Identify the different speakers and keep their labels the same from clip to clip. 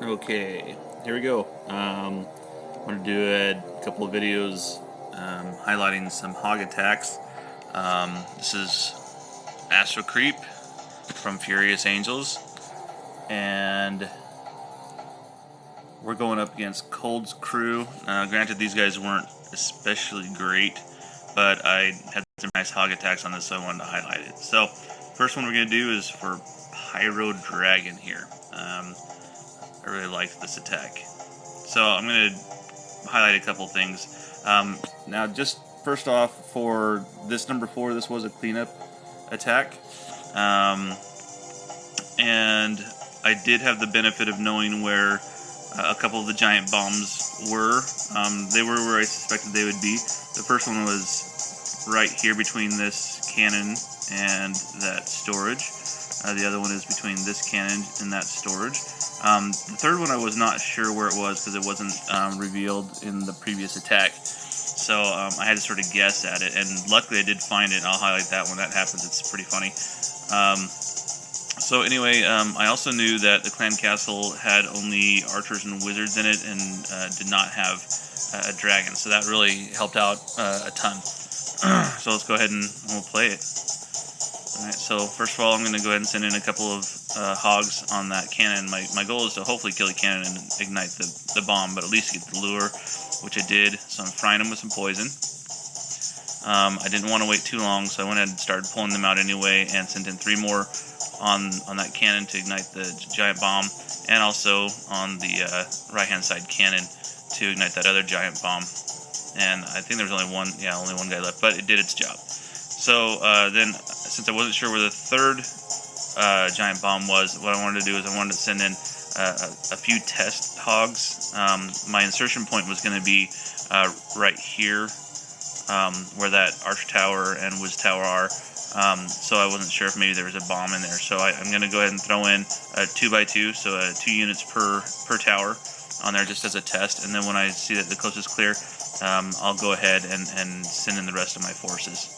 Speaker 1: Okay, here we go. I'm going to do a couple of videos highlighting some hog attacks. This is Astro Creep from Furious Angels, and we're going up against Cold's crew. Granted, these guys weren't especially great, but I had some nice hog attacks on this, so I wanted to highlight it. So, first one we're going to do is for Pyro Dragon here. I really like this attack. So I'm going to highlight a couple things. Now, just first off, for this number 4, this was a cleanup attack. And I did have the benefit of knowing where a couple of the giant bombs were. They were where I suspected they would be. The first one was right here between this cannon and that storage. The other one is between this cannon and that storage. The third one I was not sure where it was because it wasn't revealed in the previous attack. So I had to sort of guess at it, and luckily I did find it, and I'll highlight that when that happens. It's pretty funny. So anyway, I also knew that the clan castle had only archers and wizards in it and did not have a dragon, so that really helped out a ton. So let's go ahead and we'll play it. Alright, so first of all, I'm going to go ahead and send in a couple of hogs on that cannon. My goal is to hopefully kill the cannon and ignite the bomb, but at least get the lure, which I did. So I'm frying them with some poison. I didn't want to wait too long, so I went ahead and started pulling them out anyway and sent in 3 more on that cannon to ignite the giant bomb, and also on the right-hand side cannon to ignite that other giant bomb. And I think there was only one guy left, but it did its job. So then, since I wasn't sure where the third giant bomb was, what I wanted to do is I wanted to send in a few test hogs. My insertion point was going to be right here, where that arch tower and wiz tower are. So I wasn't sure if maybe there was a bomb in there. So I'm going to go ahead and throw in a 2x2, so 2 units per tower on there just as a test. And then when I see that the coast is clear, I'll go ahead and send in the rest of my forces.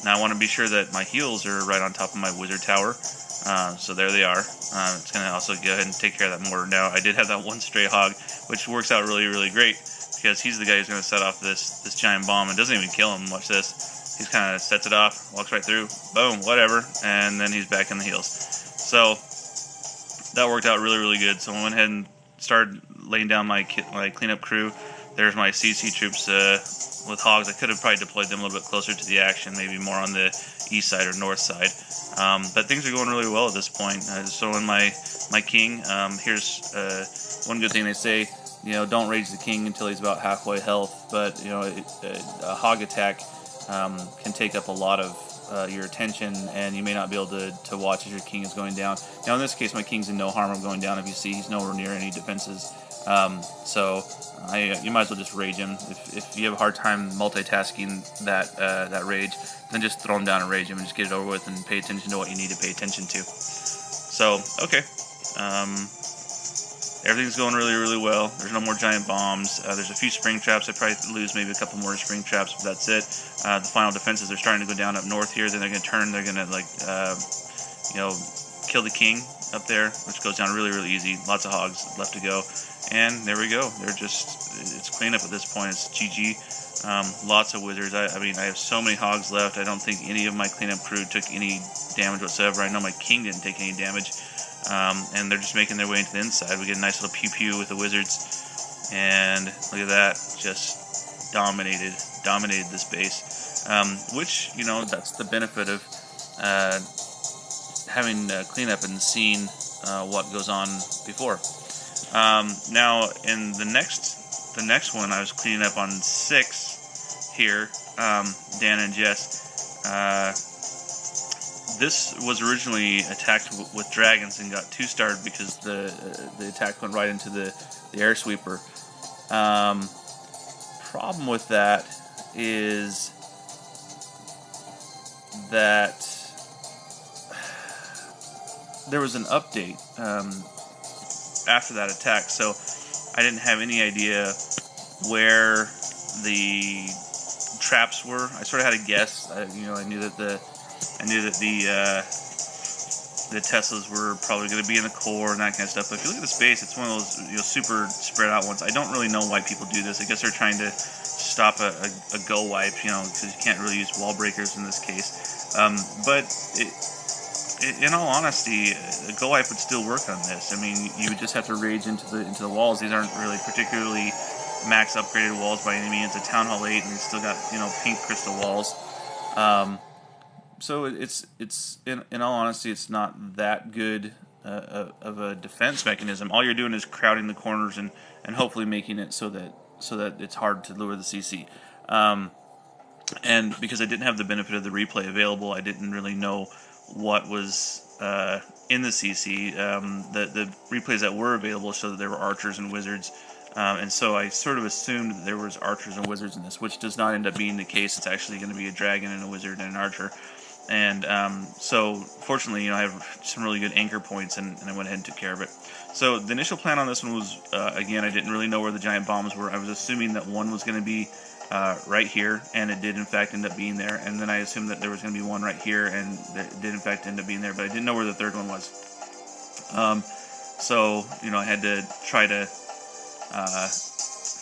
Speaker 1: Now I want to be sure that my heals are right on top of my wizard tower. So there they are. It's going to also go ahead and take care of that mortar. Now I did have that one stray hog, which works out really, really great, because he's the guy who's going to set off this giant bomb and doesn't even kill him. Watch this. He kind of sets it off, walks right through, boom, whatever, and then he's back in the heals. So that worked out really, really good. So I went ahead and started laying down my cleanup crew. There's my CC troops with hogs. I could have probably deployed them a little bit closer to the action, maybe more on the east side or north side. But things are going really well at this point. I just throw in my king. Here's one good thing they say, don't rage the king until he's about halfway health. But a hog attack can take up a lot of your attention, and you may not be able to watch as your king is going down. Now in this case, my king's in no harm of going down. If you see, he's nowhere near any defenses. So you might as well just rage him. If you have a hard time multitasking that rage, then just throw him down and rage him and just get it over with and pay attention to what you need to pay attention to. So, okay. Everything's going really, really well. There's no more giant bombs. There's a few spring traps. I probably lose maybe a couple more spring traps, but that's it. The final defenses are starting to go down up north here. Then they're going to turn. They're going to, kill the king up there, which goes down really, really easy. Lots of hogs left to go. And there we go. It's cleanup at this point. It's GG. Lots of wizards. I mean, I have so many hogs left. I don't think any of my cleanup crew took any damage whatsoever. I know my king didn't take any damage. And they're just making their way into the inside. We get a nice little pew-pew with the wizards. And look at that. Just dominated this base. Which, that's the benefit of having cleanup and seeing what goes on before. Now in the next one, I was cleaning up on 6 here, Dan and Jess. This was originally attacked with dragons and got 2-starred because the attack went right into the air sweeper. Problem with that is that there was an update after that attack, so I didn't have any idea where the traps were. I sort of had a guess. I knew that the the Teslas were probably going to be in the core and that kind of stuff. But if you look at the space, it's one of those super spread out ones. I don't really know why people do this. I guess they're trying to stop a go wipe, because you can't really use wall breakers in this case. But in all honesty, a go wipe would still work on this. I mean, you would just have to rage into the walls. These aren't really particularly max upgraded walls by any means. It's a Town Hall 8, and it's still got pink crystal walls. So it's in all honesty, it's not that good of a defense mechanism. All you're doing is crowding the corners and hopefully making it so that it's hard to lure the CC. And because I didn't have the benefit of the replay available, I didn't really know what was in the CC. The replays that were available showed that there were archers and wizards. And so I sort of assumed that there was archers and wizards in this, which does not end up being the case. It's actually going to be a dragon and a wizard and an archer. And so fortunately, I have some really good anchor points, and I went ahead and took care of it. So the initial plan on this one was, again, I didn't really know where the giant bombs were. I was assuming that one was going to be right here, and it did in fact end up being there. And then I assumed that there was going to be one right here, and it did in fact end up being there, but I didn't know where the third one was. So I had to try to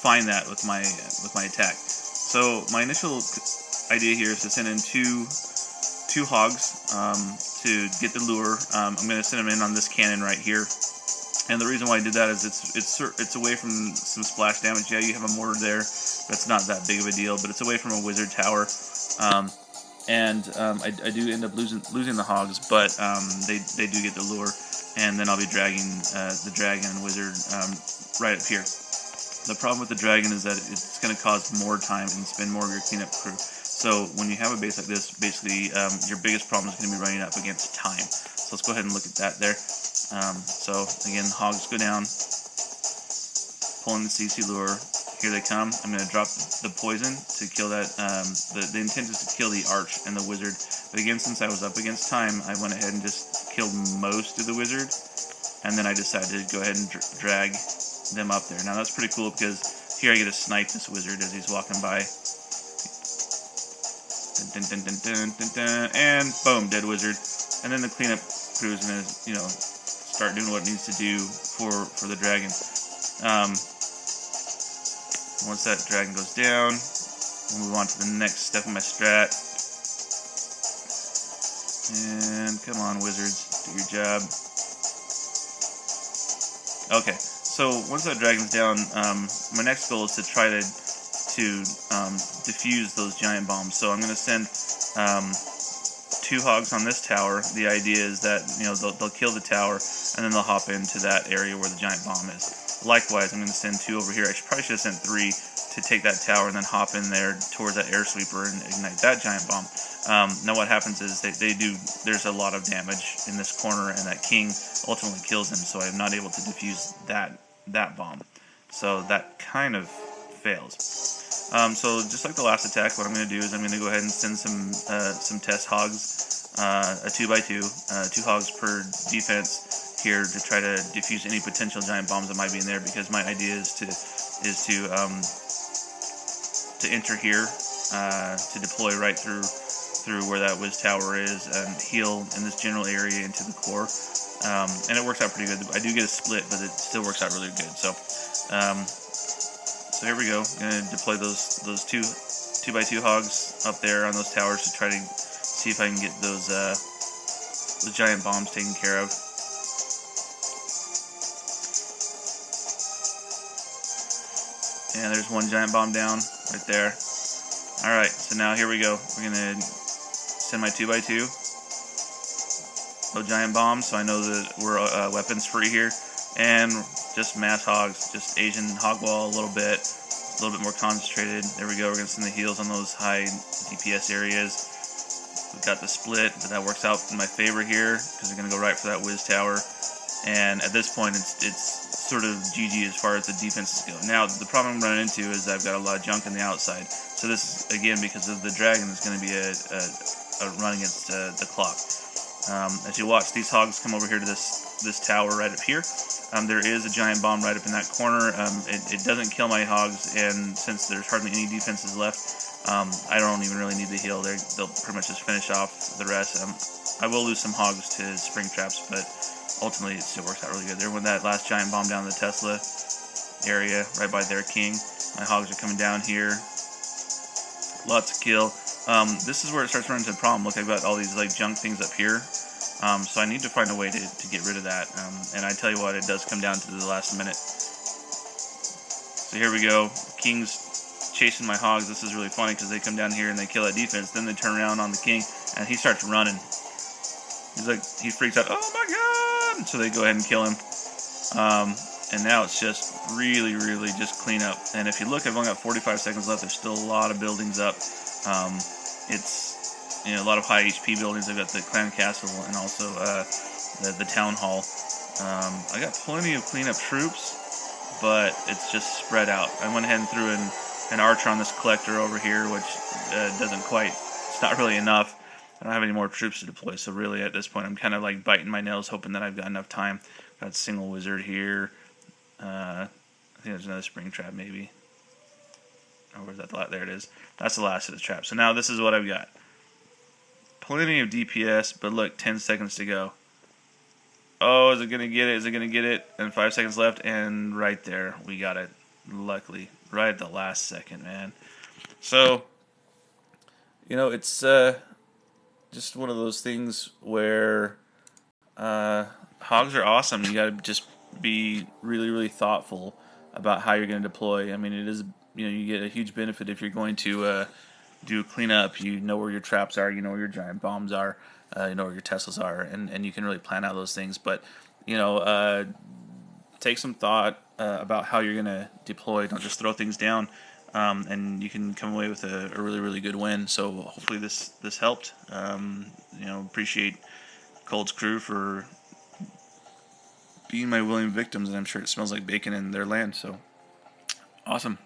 Speaker 1: find that with my attack. So my initial idea here is to send in two hogs to get the lure. I'm going to send them in on this cannon right here. And the reason why I did that is it's away from some splash damage. Yeah, you have a mortar there. That's not that big of a deal, but it's away from a wizard tower. I do end up losing the hogs, but they do get the lure. And then I'll be dragging the dragon and wizard right up here. The problem with the dragon is that it's going to cause more time and spend more of your cleanup crew. So when you have a base like this, basically your biggest problem is going to be running up against time. So let's go ahead and look at that there. So again, hogs go down, pulling the CC lure. Here they come. I'm going to drop the poison to kill that. The intent is to kill the arch and the wizard. But again, since I was up against time, I went ahead and just killed most of the wizard. And then I decided to go ahead and drag them up there. Now that's pretty cool because here I get to snipe this wizard as he's walking by. Dun, dun, dun, dun, dun, dun, and boom, dead wizard. And then the cleanup crew is going to, start doing what it needs to do for the dragon. Once that dragon goes down, we'll move on to the next step of my strat. And come on, wizards, do your job. Okay, so once that dragon's down, my next goal is to try to defuse those giant bombs. So I'm going to send 2 hogs on this tower. The idea is that they'll kill the tower and then they'll hop into that area where the giant bomb is. Likewise, I'm going to send 2 over here. I probably should have sent 3 to take that tower and then hop in there towards that air sweeper and ignite that giant bomb. Now what happens is there's a lot of damage in this corner, and that king ultimately kills him, so I'm not able to defuse that bomb. So that kind of fails. So just like the last attack, what I'm going to do is I'm going to go ahead and send some test hogs, a 2x2, 2 hogs per defense here to try to defuse any potential giant bombs that might be in there, because my idea is to enter here, to deploy right through where that Wiz Tower is and heal in this general area into the core. And it works out pretty good. I do get a split, but it still works out really good. So here we go. I'm going to deploy those 2x2 hogs up there on those towers to try to see if I can get those giant bombs taken care of. And there's one giant bomb down right there. Alright, so now here we go. We're going to send my 2x2. No giant bombs, so I know that we're weapons free here. And just mass hogs, just Asian hog wall a little bit more concentrated. There we go. We're going to send the heals on those high DPS areas. We've got the split, but that works out in my favor here because we're going to go right for that Wiz Tower. And at this point, it's sort of GG as far as the defenses go. Now, the problem I'm running into is I've got a lot of junk on the outside. So this, again, because of the dragon, is going to be a run against the clock. As you watch these hogs come over here to this tower right up here, there is a giant bomb right up in that corner. It doesn't kill my hogs, and since there's hardly any defenses left, I don't even really need the heal. They'll pretty much just finish off the rest. I will lose some hogs to spring traps, but ultimately it still works out really good. There, when that last giant bomb down the Tesla area, right by their king, my hogs are coming down here. Lots of kill. This is where it starts running into a problem. Look, I've got all these like junk things up here. So I need to find a way to get rid of that. And I tell you what, it does come down to the last minute. So here we go. King's chasing my hogs. This is really funny because they come down here and they kill that defense. Then they turn around on the king and he starts running. He's like, he freaks out. Oh my god! So they go ahead and kill him. And now it's just really just clean up. And if you look, I've only got 45 seconds left. There's still a lot of buildings up. It's, you know, a lot of high HP buildings. I've got the clan castle and also the town hall. I got plenty of cleanup troops, but it's just spread out. I went ahead and threw in an archer on this collector over here, which doesn't quite, it's not really enough. I don't have any more troops to deploy, so really at this point I'm kind of like biting my nails, hoping that I've got enough time. Got a single wizard here. I think there's another spring trap maybe. Oh, where's that? There it is. That's the last of the trap. So now this is what I've got. Plenty of DPS, but look, 10 seconds to go. Oh, is it going to get it? Is it going to get it? And 5 seconds left, and right there, we got it. Luckily, right at the last second, man. So, you know, it's just one of those things where hogs are awesome. You got to just be really thoughtful about how you're going to deploy. I mean, it is, you know, you get a huge benefit if you're going to do a cleanup. You know where your traps are, you know where your giant bombs are, you know where your Teslas are, and you can really plan out those things. But, you know, take some thought about how you're going to deploy. Don't just throw things down, and you can come away with a really good win. So hopefully this helped. You know, appreciate Cold's crew for being my willing victims, and I'm sure it smells like bacon in their land. So awesome.